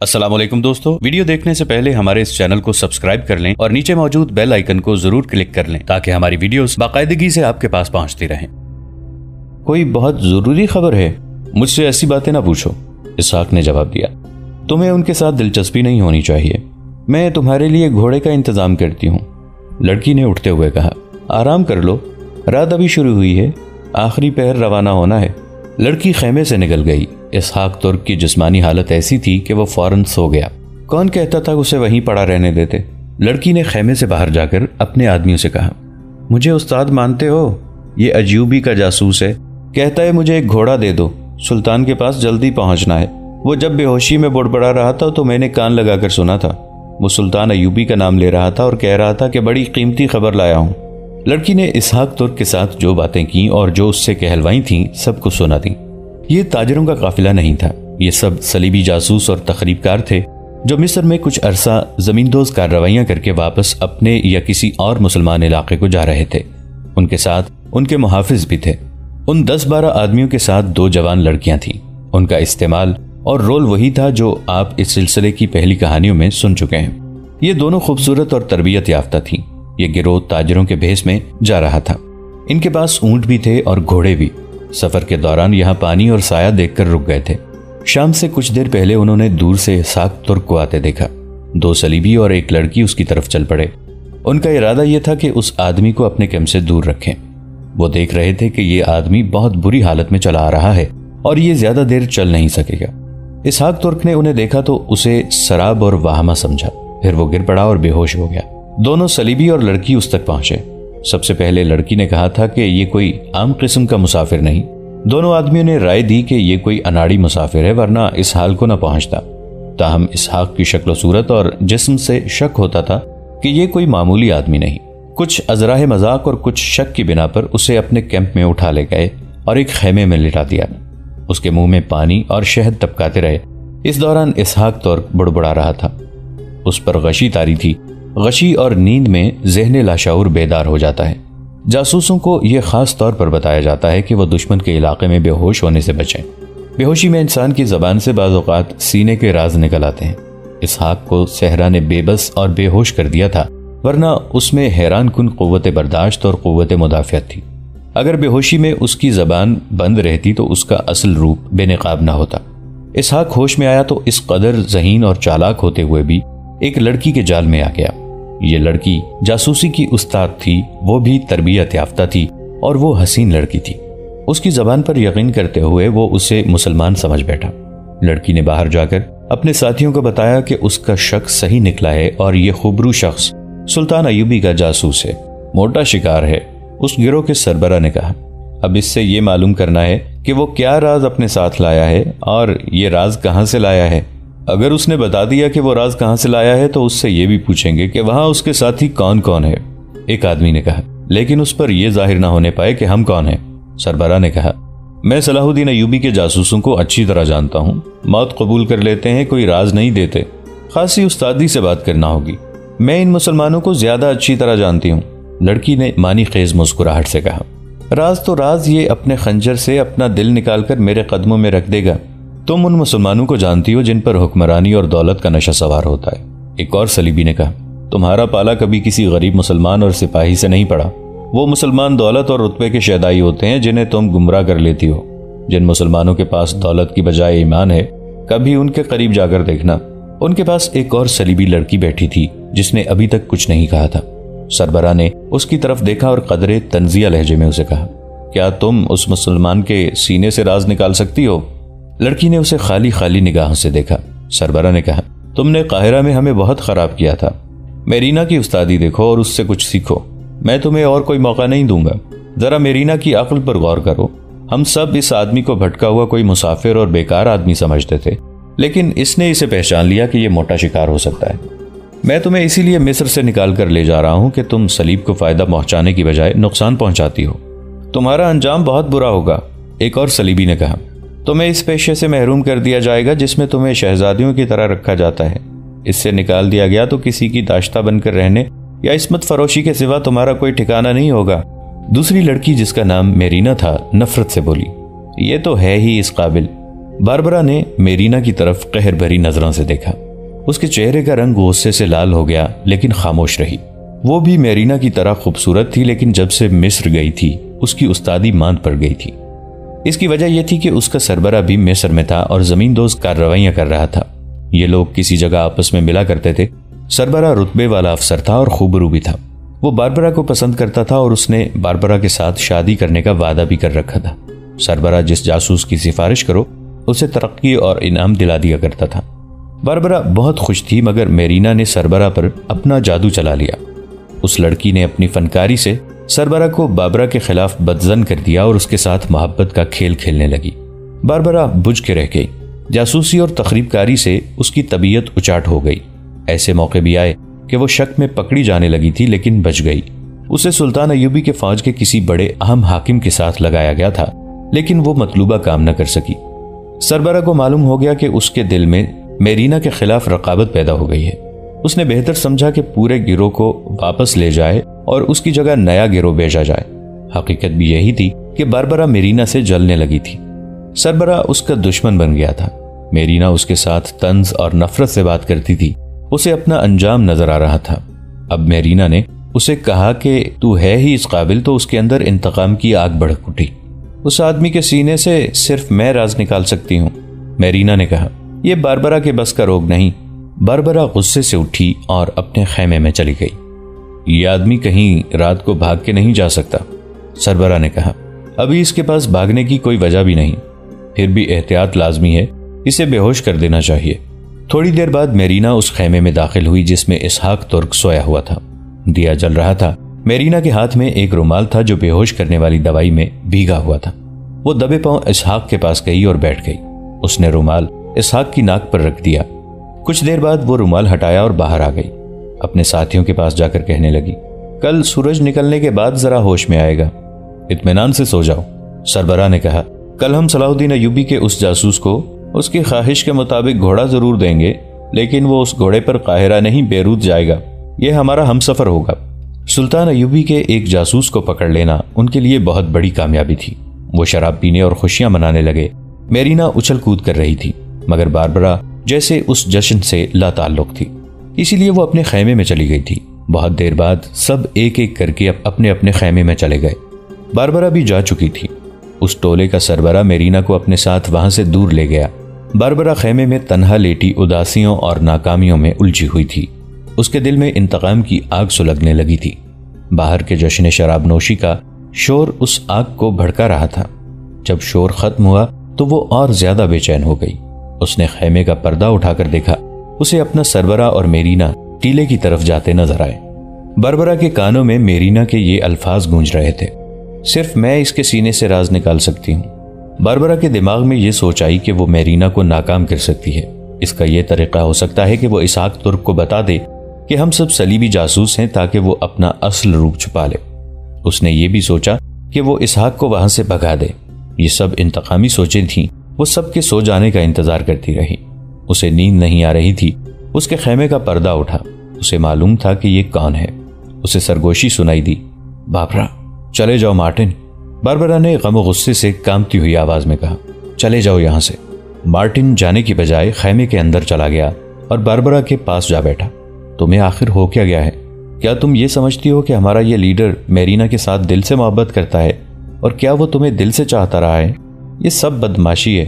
अस्सलाम वालेकुम दोस्तों, वीडियो देखने से पहले हमारे इस चैनल को सब्सक्राइब कर लें और नीचे मौजूद बेल आइकन को जरूर क्लिक कर लें ताकि हमारी वीडियोस बाकायदगी से आपके पास पहुंचती रहें। कोई बहुत जरूरी खबर है? मुझसे ऐसी बातें ना पूछो, इसहाक ने जवाब दिया। तुम्हें उनके साथ दिलचस्पी नहीं होनी चाहिए। मैं तुम्हारे लिए घोड़े का इंतजाम करती हूँ, लड़की ने उठते हुए कहा। आराम कर लो, रात अभी शुरू हुई है, आखिरी पहर रवाना होना है। लड़की खेमे से निकल गई। इसहाक तुर्क की जिस्मानी हालत ऐसी थी कि वो फौरन सो गया। कौन कहता था उसे वहीं पड़ा रहने देते? लड़की ने खेमे से बाहर जाकर अपने आदमियों से कहा, मुझे उस्ताद मानते हो? ये अजयूबी का जासूस है, कहता है मुझे एक घोड़ा दे दो, सुल्तान के पास जल्दी पहुंचना है। वो जब बेहोशी में बुड़बड़ा रहा था तो मैंने कान लगाकर सुना था। वो सुल्तान अयूबी का नाम ले रहा था और कह रहा था कि बड़ी कीमती खबर लाया हूँ। लड़की ने इसहाक तुर्क के साथ जो बातें की और जो उससे कहलवाई थीं सब कुछ सुना दी। ये ताजरों का काफिला नहीं था, ये सब सलीबी जासूस और तखरीबकार थे जो मिस्र में कुछ अरसा जमींदोज कार्रवाइयां करके वापस अपने या किसी और मुसलमान इलाके को जा रहे थे। उनके साथ उनके मुहाफिज भी थे। उन 10-12 आदमियों के साथ 2 जवान लड़कियां थीं। उनका इस्तेमाल और रोल वही था जो आप इस सिलसिले की पहली कहानियों में सुन चुके हैं। ये दोनों खूबसूरत और तरबियत याफ्ता थीं। ये गिरोह ताजरों के भेस में जा रहा था। इनके पास ऊंट भी थे और घोड़े भी। सफर के दौरान यहाँ पानी और साया देखकर रुक गए थे। शाम से कुछ देर पहले उन्होंने दूर से इसहाक तुर्क को आते देखा। 2 सलीबी और एक लड़की उसकी तरफ चल पड़े। उनका इरादा यह था कि उस आदमी को अपने कैंप से दूर रखें। वो देख रहे थे कि ये आदमी बहुत बुरी हालत में चला आ रहा है और ये ज्यादा देर चल नहीं सकेगा। इसहाक तुर्क ने उन्हें देखा तो उसे शराब और वाहमा समझा। फिर वो गिर पड़ा और बेहोश हो गया। दोनों सलीबी और लड़की उस तक पहुंचे। सबसे पहले लड़की ने कहा था कि ये कोई आम किस्म का मुसाफिर नहीं। दोनों आदमियों ने राय दी कि ये कोई अनाड़ी मुसाफिर है, वरना इस हाल को न पहुंचता। ताहम इसहाक की शक्ल सूरत और जिस्म से शक होता था कि ये कोई मामूली आदमी नहीं। कुछ अजराह मजाक और कुछ शक की बिना पर उसे अपने कैंप में उठा ले गए और एक खेमे में लिटा दिया। उसके मुंह में पानी और शहद टपकाते रहे। इस दौरान इसहाक तुर्क बुड़बुड़ा रहा था। उस पर गशी तारी थी। गशी और नींद में ज़हन लाशऊर बेदार हो जाता है। जासूसों को यह खास तौर पर बताया जाता है कि वह दुश्मन के इलाके में बेहोश होने से बचें। बेहोशी में इंसान की जबान से बाज़ औक़ात सीने के राज निकल आते हैं। इसहाक को सहरा ने बेबस और बेहोश कर दिया था, वरना उसमें हैरान कुन क़ुव्वत बर्दाश्त और क़ुव्वत मुदाफ़ियत थी। अगर बेहोशी में उसकी जबान बंद रहती तो उसका असल रूप बेनकाब न होता। इसहाक होश में आया तो इस कदर ज़हीन और चालाक होते हुए भी एक लड़की के जाल में आ गया। ये लड़की जासूसी की उस्ताद थी, वो भी तरबियत याफ्ता थी और वो हसीन लड़की थी। उसकी जबान पर यकीन करते हुए वो उसे मुसलमान समझ बैठा। लड़की ने बाहर जाकर अपने साथियों को बताया कि उसका शक सही निकला है और ये खुबरू शख्स सुल्तान अयूबी का जासूस है, मोटा शिकार है। उस गिरोह के सरबरा ने कहा, अब इससे ये मालूम करना है कि वो क्या राज अपने साथ लाया है और ये राज कहाँ से लाया है। अगर उसने बता दिया कि वो राज कहाँ से लाया है तो उससे ये भी पूछेंगे कि वहां उसके साथी कौन कौन है। एक आदमी ने कहा, लेकिन उस पर यह जाहिर ना होने पाए कि हम कौन हैं। सरबरा ने कहा, मैं सलाहुद्दीन अयूबी के जासूसों को अच्छी तरह जानता हूँ। मौत कबूल कर लेते हैं, कोई राज नहीं देते। खासी उस्तादी से बात करना होगी। मैं इन मुसलमानों को ज्यादा अच्छी तरह जानती हूँ। लड़की ने मानी खेज मुस्कुराहट से कहा, राज तो राज ये अपने खंजर से अपना दिल निकालकर मेरे कदमों में रख देगा। तुम उन मुसलमानों को जानती हो जिन पर हुक्मरानी और दौलत का नशा सवार होता है। एक और सलीबी ने कहा, तुम्हारा पाला कभी किसी गरीब मुसलमान और सिपाही से नहीं पड़ा। वो मुसलमान दौलत और रुतबे के शहदाई होते हैं जिन्हें तुम गुमराह कर लेती हो। जिन मुसलमानों के पास दौलत की बजाय ईमान है, कभी उनके करीब जाकर देखना। उनके पास एक और सलीबी लड़की बैठी थी जिसने अभी तक कुछ नहीं कहा था। सरबरा ने उसकी तरफ देखा और कदरे तंजिया लहजे में उसे कहा, क्या तुम उस मुसलमान के सीने से राज निकाल सकती हो? लड़की ने उसे खाली खाली निगाहों से देखा। सरबरा ने कहा, तुमने काहिरा में हमें बहुत खराब किया था। मेरीना की उस्तादी देखो और उससे कुछ सीखो। मैं तुम्हें और कोई मौका नहीं दूंगा। जरा मेरीना की अक्ल पर गौर करो। हम सब इस आदमी को भटका हुआ कोई मुसाफिर और बेकार आदमी समझते थे, लेकिन इसने इसे पहचान लिया कि यह मोटा शिकार हो सकता है। मैं तुम्हें इसीलिए मिस्र से निकाल कर ले जा रहा हूं कि तुम सलीब को फायदा पहुंचाने की बजाय नुकसान पहुंचाती हो। तुम्हारा अंजाम बहुत बुरा होगा। एक और सलीबी ने कहा, तुम्हें इस पेशे से महरूम कर दिया जाएगा जिसमें तुम्हें शहजादियों की तरह रखा जाता है। इससे निकाल दिया गया तो किसी की दाश्ता बनकर रहने या इस्मत फरोशी के सिवा तुम्हारा कोई ठिकाना नहीं होगा। दूसरी लड़की जिसका नाम मेरीना था नफरत से बोली, ये तो है ही इस काबिल। باربرا نے میرینا کی طرف قہر بھری نظروں سے دیکھا۔ اس کے چہرے کا رنگ غصے سے لال ہو گیا لیکن خاموش رہی۔ وہ بھی میرینا کی طرح خوبصورت تھی، لیکن جب سے مصر گئی تھی اس کی استادی ماند پڑ گئی تھی۔ اس کی وجہ یہ تھی کہ اس کا سربراہ بھی مصر میں تھا اور زمین دوز کارروائیاں کر رہا تھا۔ یہ لوگ کسی جگہ آپس میں ملا کرتے تھے۔ سربراہ رتبے والا افسر تھا اور خوبرو بھی تھا۔ وہ باربرا کو پسند کرتا تھا اور اس نے باربرا کے ساتھ شادی کرنے کا وعدہ بھی کر رکھا تھا۔ سربراہ جس جاسوس کی سفارش کرو اسے ترقی اور انعام دلا دیا کرتا تھا۔ باربرا بہت خوش تھی، مگر میرینا نے سربراہ پر اپنا جادو چلا لیا۔ اس لڑکی نے اپنی فنکاری سے سربراہ کو باربرا کے خلاف بدظن کر دیا اور اس کے ساتھ محبت کا کھیل کھیلنے لگی۔ باربرا بجھ کے رہ گئی۔ جاسوسی اور تخریب کاری سے اس کی طبیعت اچاٹ ہو گئی۔ ایسے موقع بھی آئے کہ وہ شک میں پکڑی جانے لگی تھی لیکن بچ گئی۔ اسے سلطان ایوبی کے فوج کے کسی بڑے اہم حاکم کے ساتھ لگایا گیا تھا، لیکن وہ مطلوبہ کام نہ کر سکی۔ سربراہ کو معلوم ہو گیا کہ اس کے دل میں میرینا کے خلاف رقابت پیدا ہو گئی ہے۔ اس نے بہتر سمجھا کہ پورے گروہ کو واپس لے جائے اور اس کی جگہ نیا گروہ بھیجا جائے۔ حقیقت بھی یہی تھی کہ باربرا میرینا سے جلنے لگی تھی۔ سربراہ اس کا دشمن بن گیا تھا۔ میرینا اس کے ساتھ طنز اور نفرت سے بات کرتی تھی۔ اسے اپنا انجام نظر آ رہا تھا۔ اب میرینا نے اسے کہا کہ تو ہے ہی اس قابل، تو اس کے اندر انتقام کی آگ بھڑک اٹھی۔ اس آدمی کے سینے سے صرف میں راز نکال سکتی ہوں، میرینا نے کہا۔ یہ باربرا کے بس کا روگ نہیں۔ باربرا غصے سے اٹھی اور اپنے خیمے میں چلی گئی۔ یہ آدمی کہیں رات کو بھاگ کے نہیں جا سکتا، سربراہ نے کہا۔ ابھی اس کے پاس بھاگنے کی کوئی وجہ بھی نہیں، پھر بھی احتیاط لازمی ہے، اسے بے ہوش کر دینا چاہیے۔ تھوڑی دیر بعد میرینا اس خیمے میں داخل ہوئی جس میں اسحاق ترک سویا ہوا تھا۔ دیا جل رہا تھا۔ میرینا کے ہاتھ میں ایک رومال تھا جو بے ہوش کرنے والی دوائی میں بھیگا ہوا تھا۔ وہ دبے پاؤں اسحاق کے پاس گئی اور بیٹھ گئی۔ اس نے رومال اسحاق کی ناک پر رکھ دیا۔ کچھ دیر بعد وہ رومال ہٹایا اور باہر آ گئی۔ اپنے ساتھیوں کے پاس جا کر کہنے لگی، کل سورج نکلنے کے بعد ذرا ہوش میں آئے گا، اطمینان سے سو جاؤ۔ سربراہ نے کہا، کل ہم صلاح الدین ایوبی کے اس جاسوس کو اس کی خواہش کے مطابق گھوڑا ضرور دیں گے، لیکن وہ اس گھوڑے پر قاہرہ نہیں بیروت جائے گا۔ یہ ہمارا ہم سفر ہوگا۔ سلطان ایوبی کے ایک جاسوس کو پکڑ لینا ان کے لیے بہت بڑی کامیابی تھی۔ وہ شراب پینے اور خوشیاں منانے لگے۔ میرینا اچھل کود کر رہی تھی، مگر باربرا جیسے اس جشن سے لا تعلق تھی، اسی لیے وہ اپنے خیمے میں چلی گئی تھی۔ بہت دیر بعد سب ایک ایک کر کے اپنے اپنے خیمے میں چلے گئے۔ باربرا بھی جا چکی تھی۔ اس ٹولے کا سربراہ میرینا کو اپنے ساتھ وہاں سے دور لے گیا۔ باربرا خیمے میں تنہا لیٹی اداسیوں اور ناکامیوں میں الجھی ہوئی تھی۔ اس کے دل میں انتقام کی آگ سلگنے لگی تھی۔ باہر کے جشن شراب نوشی کا شور اس آگ کو بھڑکا رہا تھا۔ جب شور ختم ہوا تو وہ اور زیادہ بے چین ہو گئی۔ اس نے خیمے کا پردہ اٹھا کر دیکھا۔ اسے اپنا سربراہ اور میرینا ٹیلے کی طرف جاتے نظر آئے۔ باربرا کے کانوں میں میرینا کے یہ الفاظ گونج رہے تھے، صرف میں اس کے سینے سے راز نکال سکتی ہوں۔ باربرا کے دماغ میں یہ سوچ آئی کہ وہ میرینا کو ناکام کر سکتی ہے۔ اس کا یہ طریقہ ہو سکتا ہے کہ وہ اسحاق ترک کو بتا دے کہ ہم سب صلیبی جاسوس ہیں تاکہ وہ اپنا اصل روپ چھپا لے۔ اس نے یہ بھی سوچا کہ وہ اسحاق کو وہاں سے بھگا دے۔ یہ سب انتقامی سوچیں تھیں۔ وہ سب کے سو جانے کا انتظار کرتی رہی۔ اسے نیند نہیں آ رہی تھی۔ اس کے خیمے کا پردہ اٹھا۔ اسے معلوم تھا کہ یہ کون ہے۔ اسے سرگوشی سنائی دی، باربرا چلے جاؤ مارٹن۔ باربرا نے غم و غصے سے کانپتی ہوئی آواز میں کہا، چلے جاؤ یہاں سے۔ مارٹن جانے کی بجائے خیمے کے اندر چلا گیا اور باربرا کے پاس جا بیٹھا۔ تمہیں آخر ہو کیا گیا ہے؟ کیا تم یہ سمجھتی ہو کہ ہمارا یہ لیڈر میرینا کے ساتھ دل سے محبت کرتا ہے؟ اور کیا وہ تمہیں دل سے چاہتا رہا ہے؟ یہ سب بدماشی ہے۔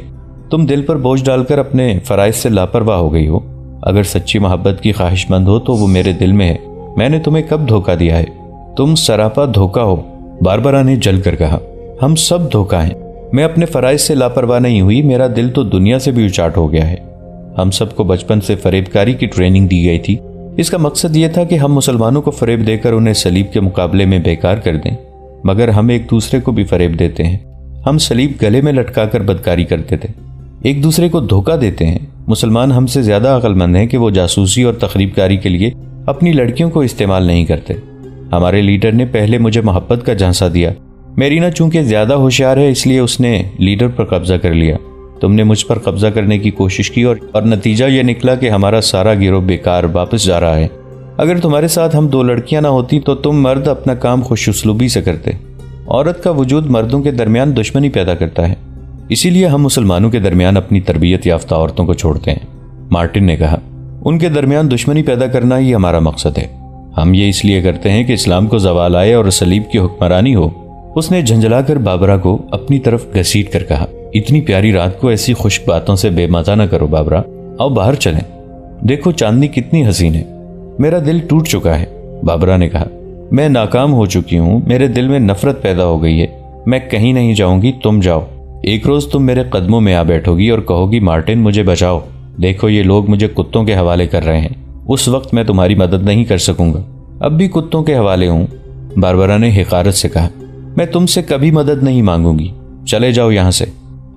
تم دل پر بوجھ ڈال کر اپنے فرائض سے لاپرواہ ہو گئی ہو۔ اگر سچی محبت کی خواہش مند ہو تو وہ میرے دل میں ہے۔ میں نے تمہیں کب دھوکہ دیا ہے؟ تم سراپا دھوکہ ہو، باربرا نے جل کر کہا۔ ہم سب دھوکہ ہیں۔ میں اپنے فرائض سے لاپرواہ نہیں ہوئی، میرا دل تو دنیا سے بھی اچاٹ ہو گیا ہے۔ ہم سب کو بچپن سے فریب کاری کی ٹریننگ دی گئی تھی۔ اس کا مقصد یہ تھا کہ ہم مسلمانوں کو فریب دے کر انہیں صلیب کے مقابلے میں بیکار کر دیں، مگر ہم ایک دوسرے کو بھی فریب دیتے ہیں۔ ہم صلیب گلے میں لٹکا کر بدکاری کرتے تھے، ایک دوسرے کو دھوکہ دیتے ہیں۔ مسلمان ہم سے زیادہ عقل مند ہیں کہ وہ جاسوسی اور تخریب کاری کے لیے اپنی لڑکیوں کو استعمال نہیں کرتے۔ ہمارے لیڈر نے پہلے مجھے محبت کا جھانسا دیا۔ میرینا چونکہ زیادہ ہوشیار ہے اس لیے اس نے لیڈر پر قبضہ کر لیا۔ تم نے مجھ پر قبضہ کرنے کی کوشش کی اور نتیجہ یہ نکلا کہ ہمارا سارا گروہ بیکار واپس جا رہا ہے۔ اگر تمہارے ساتھ ہم 2 لڑکیاں نہ ہوتی تو تم مرد اپنا کام خوش اسلوبی سے کرتے۔ عورت کا وجود مردوں کے درمیان دشمنی پیدا کرتا ہے۔ اسی لیے ہم مسلمانوں کے درمیان اپنی تربیت یافتہ عورتوں کو چھوڑتے ہیں۔ مارٹن نے کہا، ان کے درمیان دشمنی پیدا کرنا ہی ہمارا مقصد ہے۔ ہم یہ اس لیے کرتے ہیں کہ اسلام کو زوال آئے اور صلیب کی حکمرانی ہو۔ اس نے جھنجھلا کر بابرا کو اپنی طرف گھسیٹ کر کہا، اتنی پیاری رات کو ایسی خشک باتوں سے بے مزہ نہ کرو بابرا، آؤ باہر چلیں، دیکھو چاندنی کتنی حسین ہے۔ میرا دل ٹوٹ چکا ہے، بابرا نے کہا، میں ناکام ہو چکی ہوں، میرے دل میں نفرت پیدا ہو گئی ہے، میں کہیں نہیں جاؤں گی، تم جاؤ۔ ایک روز تم میرے قدموں میں آ بیٹھو گی اور کہو گی مارٹن مجھے بچاؤ، دیکھو یہ لوگ مجھے کتوں کے حوالے کر رہے ہیں، اس وقت میں تمہاری مدد نہیں کر سکوں گا۔ اب بھی کتوں کے حوالے ہوں، باربرا نے حقارت سے کہا، میں تم سے کبھی مدد نہیں مانگوں گی، چلے جاؤ یہاں سے۔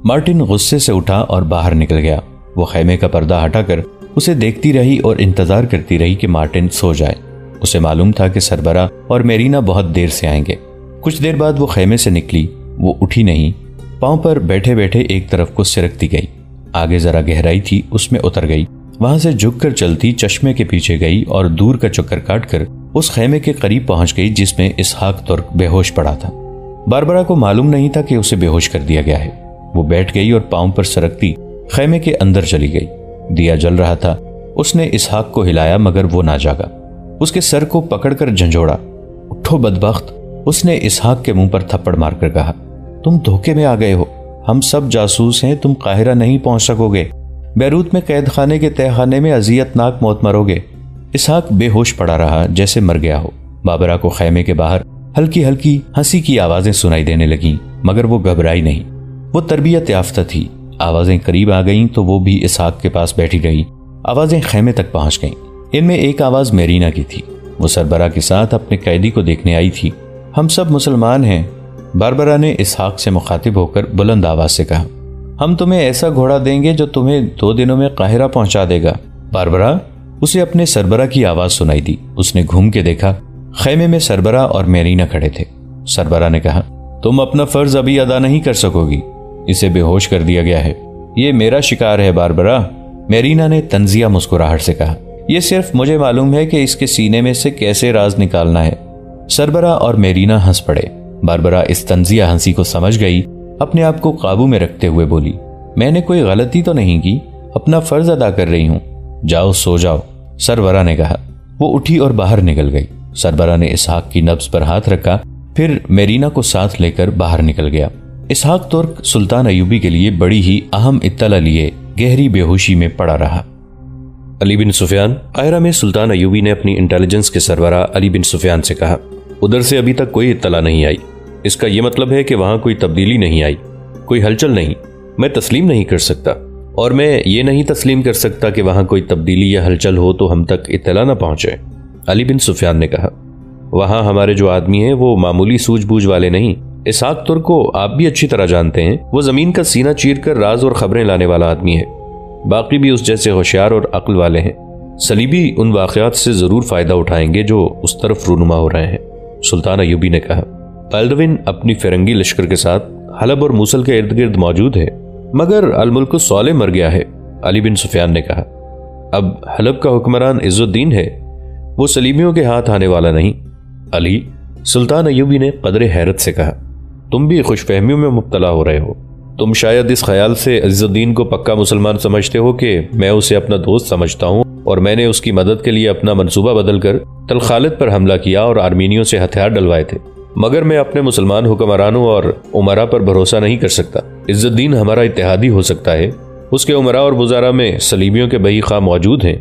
مارٹن غصے سے اٹھا اور باہر نکل گیا۔ وہ خیمے کا پردہ ہٹا کر اسے دیکھتی رہی اور انتظار کرتی رہی کہ مارٹن سو جائے۔ اسے معلوم تھا کہ سربراہ اور میرینا بہت دیر سے آئیں گے۔ کچھ دیر بعد وہ خیمے سے نکلی، وہ اٹھی نہیں، پاؤں پر بیٹھے بیٹھے ایک طرف کو سرکتی گئی، آگے ذرا گہرائی تھی اس میں اتر گئی، وہاں سے جھک کر چلتی چشمے کے پیچھے گئی اور دور کا چکر کاٹ کر اس خیمے کے قریب پہنچ گئی جس میں اسحاق ترک بے ہوش پڑا تھا۔ باربرا کو معلوم نہیں تھا کہ اسے بے ہوش کر دیا گیا ہے۔ وہ بیٹھ گئی اور پاؤں پر سرکتی خیمے کے اندر چلی گئی۔ دیا جل رہا تھا، اس نے اسحاق کو ہلایا مگر وہ نہ جاگا۔ اس کے سر کو پکڑ کر جھنجھوڑا۔ اٹھو بدبخت، اس نے اسحاق کے منہ پر تھپڑ مار کر کہا، تم دھوکے میں آ گئے ہو، ہم سب جاسوس ہیں، تم قاہرہ نہیں پہنچ سکو گے، بیروت میں قید خانے کے تہہ خانے میں اذیت ناک موت مرو گے۔ اسحاق بے ہوش پڑا رہا جیسے مر گیا ہو۔ بابرا کو خیمے کے باہر ہلکی ہلکی ہنسی کی آوازیں سنائی دینے لگیں مگر وہ گھبرائی نہیں، وہ تربیت یافتہ تھی۔ آوازیں قریب آ گئیں تو وہ بھی اسحاق کے پاس بیٹھی رہی۔ آوازیں خیمے تک پہنچ گئیں۔ ان میں ایک آواز میرینا کی تھی، وہ سربراہ کے ساتھ اپنے قیدی کو دیکھنے آئی تھی۔ ہم سب مسلمان ہیں، باربرا نے اسحاق سے مخاطب ہو کر بلند آواز سے کہا، ہم تمہیں ایسا گھوڑا دیں گے جو تمہیں 2 دنوں میں قاہرہ پہنچا دے گا۔ باربرا، اسے اپنے سربراہ کی آواز سنائی دی۔ اس نے گھوم کے دیکھا، خیمے میں سربراہ اور میرینا کھڑے تھے۔ سربراہ نے کہا، تم اپنا فرض ابھی ادا نہیں کر سکو گی، اسے بے ہوش کر دیا گیا ہے، یہ میرا شکار ہے باربرا۔ میرینا نے طنزیہ مسکراہٹ سے کہا، یہ صرف مجھے معلوم ہے کہ اس کے سینے میں سے کیسے راز نکالنا ہے۔ سربراہ اور میرینا ہنس پڑے۔ باربرا اس طنزیہ ہنسی کو سمجھ گئی، اپنے آپ کو قابو میں رکھتے ہوئے بولی، میں نے کوئی غلطی تو نہیں کی، اپنا فرض ادا کر رہی ہوں، جاؤ سو جاؤ۔ سربراہ نے کہا۔ وہ اٹھی اور باہر نکل گئی۔ سربراہ نے اسحاق کی نبض پر ہاتھ رکھا، پھر میرینا کو ساتھ لے کر باہر نکل گیا۔ اسحاق ترک سلطان ایوبی کے لیے بڑی ہی اہم اطلاع لیے گہری بے ہوشی میں پڑا رہا۔ علی بن سفیان۔ قاہرہ میں سلطان ایوبی نے اپنی انٹیلیجنس کے سربراہ علی بن سفیان سے کہا، ادھر سے ابھی تک کوئی اطلاع نہیں آئی، اس کا یہ مطلب ہے کہ وہاں کوئی تبدیلی نہیں آئی، کوئی ہلچل نہیں۔ میں تسلیم نہیں کر سکتا، اور میں یہ نہیں تسلیم کر سکتا کہ وہاں کوئی تبدیلی یا ہلچل ہو تو ہم تک اطلاع نہ پہنچے۔ علی بن سفیان نے کہا، وہاں ہمارے جو آدمی ہیں وہ معمولی سوجھ بوجھ والے نہیں۔ اسحاق ترک کو آپ بھی اچھی طرح جانتے ہیں، وہ زمین کا سینہ چیر کر راز اور خبریں لانے والا آدمی ہے۔ باقی بھی اس جیسے ہوشیار اور عقل والے ہیں۔ صلیبی ان واقعات سے ضرور فائدہ اٹھائیں گے جو اس طرف رونما ہو رہے ہیں۔ سلطان ایوبی نے کہا، بالدوین اپنی فرنگی لشکر کے ساتھ حلب اور موصل کے ارد گرد موجود ہے، مگر الملک صالح مر گیا ہے۔ علی بن سفیان نے کہا، اب حلب کا حکمران عز الدین ہے، وہ صلیبیوں کے ہاتھ آنے والا نہیں۔ علی، سلطان ایوبی نے قدر حیرت سے کہا، تم بھی خوش فہمیوں میں مبتلا ہو رہے ہو۔ تم شاید اس خیال سے عز الدین کو پکا مسلمان سمجھتے ہو کہ میں اسے اپنا دوست سمجھتا ہوں اور میں نے اس کی مدد کے لیے اپنا منصوبہ بدل کر تل خالد پر حملہ کیا اور آرمینیوں سے ہتھیار ڈلوائے تھے، مگر میں اپنے مسلمان حکمرانوں اور عمرا پر بھروسہ نہیں کر سکتا۔ عز الدین ہمارا اتحادی ہو سکتا ہے، اس کے عمرا اور وزراء میں صلیبیوں کے بہی خواہ موجود ہیں۔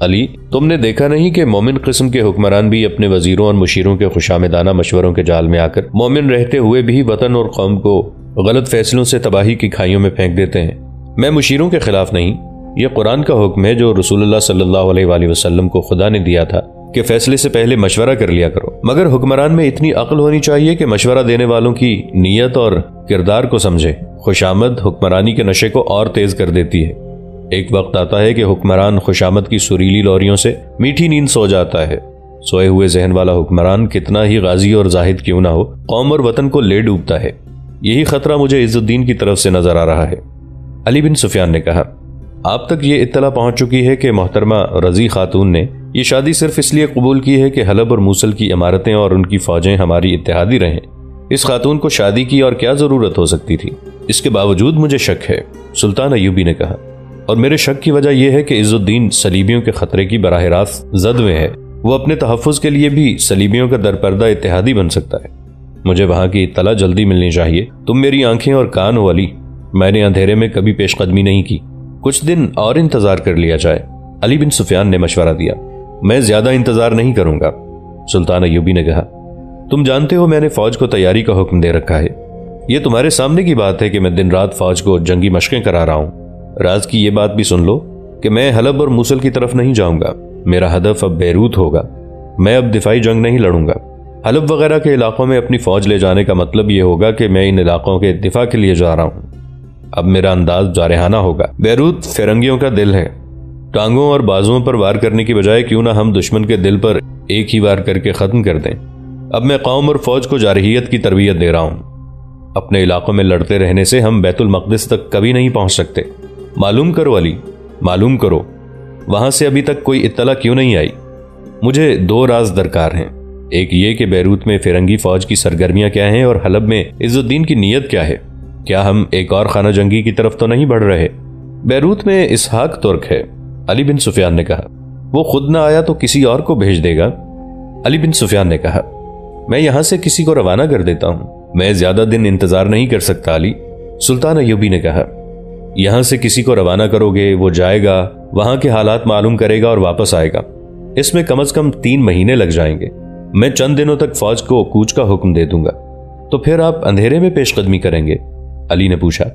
علی، تم نے دیکھا نہیں کہ مومن قسم کے حکمران بھی اپنے وزیروں اور مشیروں کے خوشامدانہ مشوروں کے جال میں آ کر مومن رہتے ہوئے بھی وطن اور قوم کو غلط فیصلوں سے تباہی کی کھائیوں میں پھینک دیتے ہیں۔ میں مشیروں کے خلاف نہیں، یہ قرآن کا حکم ہے جو رسول اللہ صلی اللہ علیہ وآلہ وسلم کو خدا نے دیا تھا کہ فیصلے سے پہلے مشورہ کر لیا کرو، مگر حکمران میں اتنی عقل ہونی چاہیے کہ مشورہ دینے والوں کی نیت اور کردار کو سمجھے۔ خوشامد حکمرانی کے نشے کو اور تیز کر دیتی ہے۔ ایک وقت آتا ہے کہ حکمران خوشامد کی سریلی لوریوں سے میٹھی نیند سو جاتا ہے۔ سوئے ہوئے ذہن والا حکمران کتنا ہی غازی اور زاہد کیوں نہ ہو، قوم اور وطن کو لے ڈوبتا ہے۔ یہی خطرہ مجھے عز الدین کی طرف سے نظر آ رہا ہے۔ علی بن سفیان نے کہا، آپ تک یہ اطلاع پہنچ چکی ہے کہ محترمہ رضی خاتون نے یہ شادی صرف اس لیے قبول کی ہے کہ حلب اور موصل کی عمارتیں اور ان کی فوجیں ہماری اتحادی رہیں۔ इस खातून को शादी की और क्या जरूरत हो सकती थी? इसके बावजूद मुझे शक है, सुल्तान अय्यूबी ने कहा, और मेरे शक की वजह यह है कि इज्जुद्दीन सलीबियों के खतरे की बराह रास्त जद में है। वो अपने तहफ़्फ़ुज़ के लिए भी सलीबियों का दरपर्दा इत्तेहादी बन सकता है। मुझे वहां की इत्तला जल्दी मिलनी चाहिए। तुम मेरी आंखें और कान हो अली। मैंने अंधेरे में कभी पेशकदमी नहीं की। कुछ दिन और इंतजार कर लिया जाए। अली बिन सुफियान ने मशवरा दिया। मैं ज्यादा इंतजार नहीं करूंगा, सुल्तान अय्यूबी ने कहा। तुम जानते हो मैंने फौज को तैयारी का हुक्म दे रखा है। यह तुम्हारे सामने की बात है कि मैं दिन रात फौज को जंगी मशकें करा रहा हूं। राज की यह बात भी सुन लो कि मैं हलब और मूसल की तरफ नहीं जाऊंगा। मेरा हदफ अब बेरूत होगा। मैं अब दिफाई जंग नहीं लड़ूंगा। हलब वगैरह के इलाकों में अपनी फौज ले जाने का मतलब यह होगा कि मैं इन इलाकों के दिफा के लिए जा रहा हूं। अब मेरा अंदाज जारहाना होगा। बेरूत फिरंगियों का दिल है। टांगों और बाजुओं पर वार करने की बजाय क्यों ना हम दुश्मन के दिल पर एक ही वार करके खत्म कर दें। अब मैं कौम और फौज को जारहियत की तरबियत दे रहा हूं। अपने इलाकों में लड़ते रहने से हम बैतुल मक़दिस तक कभी नहीं पहुंच सकते। मालूम करो अली, मालूम करो वहां से अभी तक कोई इत्तला क्यों नहीं आई। मुझे दो राज दरकार हैं। एक ये कि बैरूत में फिरंगी फौज की सरगर्मियां क्या हैं और हलब में इज्जुद्दीन की नीयत क्या है। क्या हम एक और खाना जंगी की तरफ तो नहीं बढ़ रहे? बैरूत में इसहाक तुर्क है, अली बिन सुफियान ने कहा। वो खुद ना आया तो किसी और को भेज देगा। अली बिन सुफियान ने कहा, मैं यहां से किसी को रवाना कर देता हूं। मैं ज्यादा दिन इंतजार नहीं कर सकता अली, सुल्तान अय्यूबी ने कहा। यहां से किसी को रवाना करोगे, वो जाएगा, वहां के हालात मालूम करेगा और वापस आएगा। इसमें कम से कम 3 महीने लग जाएंगे। मैं चंद दिनों तक फौज को कूच का हुक्म दे दूंगा। तो फिर आप अंधेरे में पेशकदमी करेंगे? अली ने पूछा।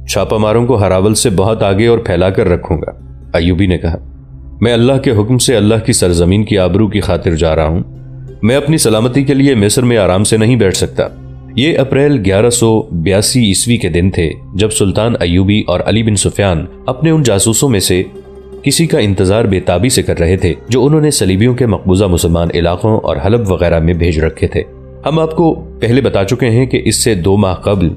छापामारों को हरावल से बहुत आगे और फैलाकर रखूंगा, अय्यूबी ने कहा। मैं अल्लाह के हुक्म से अल्लाह की सरजमीन की आबरू की खातिर जा रहा हूं। मैं अपनी सलामती के लिए मिस्र में आराम से नहीं बैठ सकता। ये अप्रैल 1182 ईस्वी के दिन थे जब सुल्तान अय्यूबी और अली बिन सुफियान अपने उन जासूसों में से किसी का इंतजार बेताबी से कर रहे थे जो उन्होंने सलीबियों के मकबूजा मुसलमान इलाकों और हलब वगैरह में भेज रखे थे। हम आपको पहले बता चुके हैं कि इससे 2 माह कबल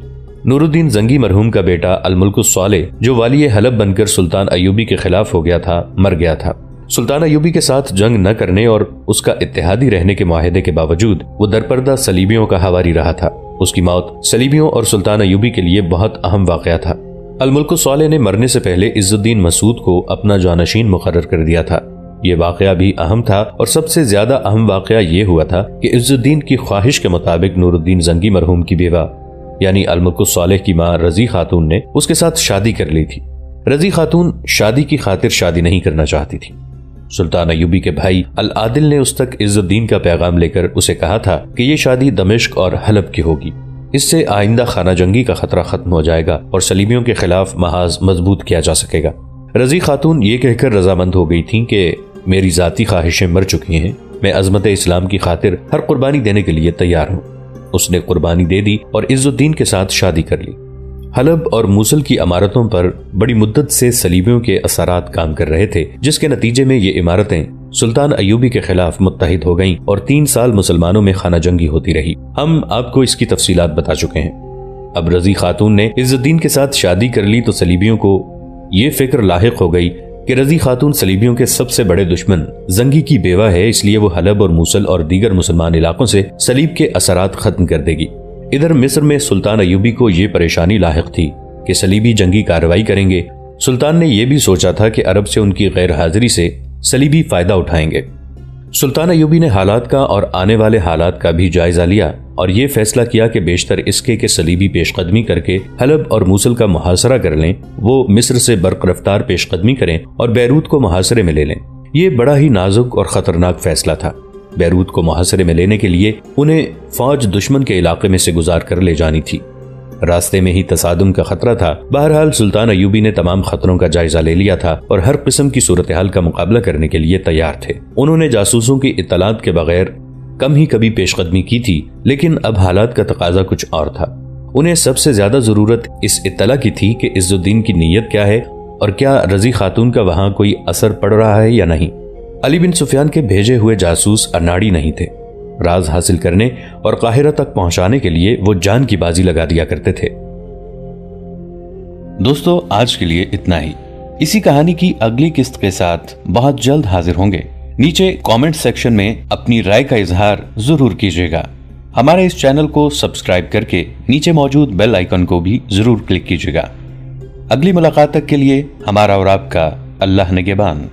नूरुद्दीन जंगी मरहूम का बेटा अल-मुल्कुस सालेह, जो वाली हलब बनकर सुल्तान अय्यूबी के खिलाफ हो गया था, मर गया था। सुल्तान अय्यूबी के साथ जंग न करने और उसका इत्तेहादी रहने के मुआहदे के बावजूद वो दरपर्दा सलीबियों का हवारी रहा था। उसकी मौत सलीबियों और सुल्तान अय्यूबी के लिए बहुत अहम वाकया था। अल-मुल्कुस सालेह ने मरने से पहले इज्जुद्दीन मसूद को अपना जानशीन मुकर्रर कर दिया था। यह वाकया भी अहम था और सबसे ज्यादा अहम वाकया यह हुआ था कि इज्जुद्दीन की ख्वाहिश के मुताबिक नूरुद्दीन जंगी मरहूम की बेवा यानी अल-मुल्कुस सालेह की मां रजी खातून ने उसके साथ शादी कर ली थी। रजी खातून शादी की खातिर शादी नहीं करना चाहती थी। सुल्तान अय्यूबी के भाई अल-आदिल ने उस तक इज्जुद्दीन का पैगाम लेकर उसे कहा था कि यह शादी दमिश्क और हलब की होगी। इससे आइंदा खाना जंगी का खतरा खत्म हो जाएगा और सलीबियों के खिलाफ महाज मजबूत किया जा सकेगा। रजी खातून ये कहकर रजामंद हो गई थी कि मेरी जाती ख्वाहिशें मर चुकी हैं, मैं अजमत इस्लाम की खातिर हर कुर्बानी देने के लिए तैयार हूँ। उसने कुर्बानी दे दी और इज्जुद्दीन के साथ शादी कर ली। हलब और मूसल की इमारतों पर बड़ी मुद्दत से सलीबियों के असरात काम कर रहे थे, जिसके नतीजे में ये इमारतें सुल्तान अय्यूबी के खिलाफ मुत्तहिद हो गईं और 3 साल मुसलमानों में खाना जंगी होती रही। हम आपको इसकी तफसीलात बता चुके हैं। अब रजी खातून ने इज्जुद्दीन के साथ शादी कर ली तो सलीबियों को ये फिक्र लाहिक हो गई कि रजी खातून सलीबियों के सबसे बड़े दुश्मन जंगी की बेवा है, इसलिए वो हलब और मूसल और दीगर मुसलमान इलाकों से सलीब के असरात खत्म कर देगी। इधर मिस्र में सुल्तान अय्यूबी को यह परेशानी लाहिक थी कि सलीबी जंगी कार्रवाई करेंगे। सुल्तान ने यह भी सोचा था कि अरब से उनकी गैर हाजिरी से सलीबी फायदा उठाएंगे। सुल्तान अय्यूबी ने हालात का और आने वाले हालात का भी जायजा लिया और यह फैसला किया कि बेशतर इसके के सलीबी पेशकदमी करके हलब और मूसल का मुहासरा कर लें, वो मिस्र से बरकरफ्तार पेशकदमी करें और बैरूत को मुहासरे में ले लें। यह बड़ा ही नाजुक और खतरनाक फैसला था। बैरूत को मुहासरे में लेने के लिए उन्हें फौज दुश्मन के इलाके में से गुजार कर ले जानी थी। रास्ते में ही तसादुम का खतरा था। बहरहाल सुल्तान अय्यूबी ने तमाम खतरों का जायजा ले लिया था और हर किस्म की सूरत हाल का मुकाबला करने के लिए तैयार थे। उन्होंने जासूसों की इत्तलात के बगैर कम ही कभी पेशकदमी की थी, लेकिन अब हालात का तकाजा कुछ और था। उन्हें सबसे ज्यादा जरूरत इस इत्तला की थी कि इज्जुद्दीन की नीयत क्या है और क्या रजी खातून का वहां कोई असर पड़ रहा है या नहीं। अली बिन सुफियान के भेजे हुए जासूस अनाड़ी नहीं थे। राज हासिल करने और काहिरा तक पहुंचाने के लिए वो जान की बाजी लगा दिया करते थे। दोस्तों, आज के लिए इतना ही। इसी कहानी की अगली किस्त के साथ बहुत जल्द हाजिर होंगे। नीचे कमेंट सेक्शन में अपनी राय का इजहार जरूर कीजिएगा। हमारे इस चैनल को सब्सक्राइब करके नीचे मौजूद बेल आइकन को भी जरूर क्लिक कीजिएगा। अगली मुलाकात तक के लिए हमारा और आपका अल्लाह निगहबान।